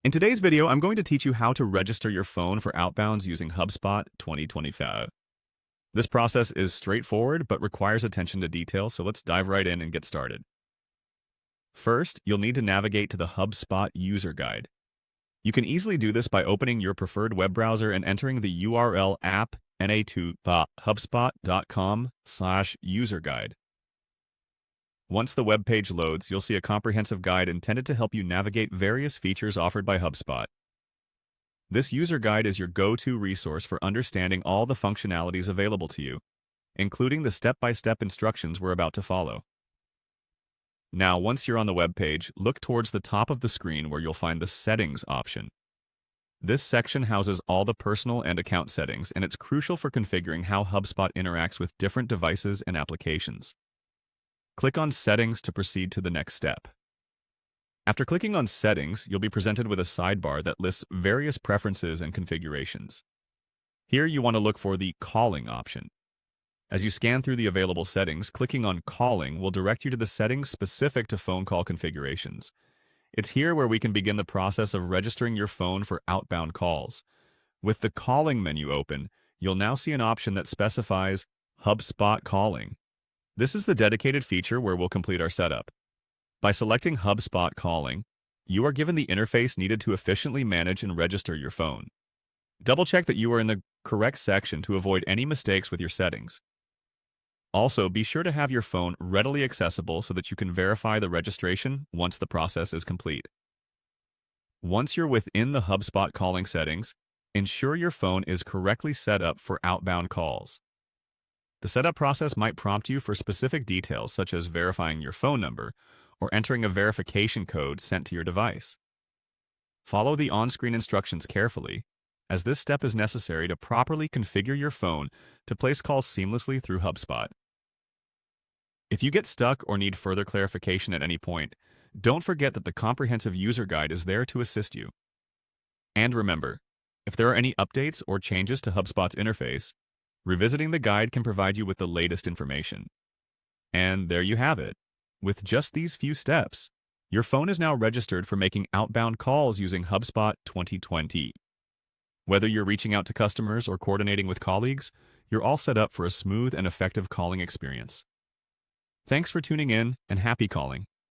In today's video, I'm going to teach you how to register your phone for outbounds using HubSpot 2025. This process is straightforward but requires attention to detail, so let's dive right in and get started. First, you'll need to navigate to the HubSpot user guide. You can easily do this by opening your preferred web browser and entering the URL app.hubspot.com/user guide. Once the web page loads, you'll see a comprehensive guide intended to help you navigate various features offered by HubSpot. This user guide is your go-to resource for understanding all the functionalities available to you, including the step-by-step instructions we're about to follow. Now, once you're on the web page, look towards the top of the screen where you'll find the Settings option. This section houses all the personal and account settings, and it's crucial for configuring how HubSpot interacts with different devices and applications. Click on Settings to proceed to the next step. After clicking on Settings, you'll be presented with a sidebar that lists various preferences and configurations. Here you want to look for the Calling option. As you scan through the available settings, clicking on Calling will direct you to the settings specific to phone call configurations. It's here where we can begin the process of registering your phone for outbound calls. With the Calling menu open, you'll now see an option that specifies HubSpot Calling. This is the dedicated feature where we'll complete our setup. By selecting HubSpot Calling, you are given the interface needed to efficiently manage and register your phone. Double-check that you are in the correct section to avoid any mistakes with your settings. Also, be sure to have your phone readily accessible so that you can verify the registration once the process is complete. Once you're within the HubSpot Calling settings, ensure your phone is correctly set up for outbound calls. The setup process might prompt you for specific details such as verifying your phone number or entering a verification code sent to your device. Follow the on-screen instructions carefully, as this step is necessary to properly configure your phone to place calls seamlessly through HubSpot. If you get stuck or need further clarification at any point, don't forget that the comprehensive user guide is there to assist you. And remember, if there are any updates or changes to HubSpot's interface, revisiting the guide can provide you with the latest information. And there you have it. With just these few steps, your phone is now registered for making outbound calls using HubSpot 2020. Whether you're reaching out to customers or coordinating with colleagues, you're all set up for a smooth and effective calling experience. Thanks for tuning in, and happy calling.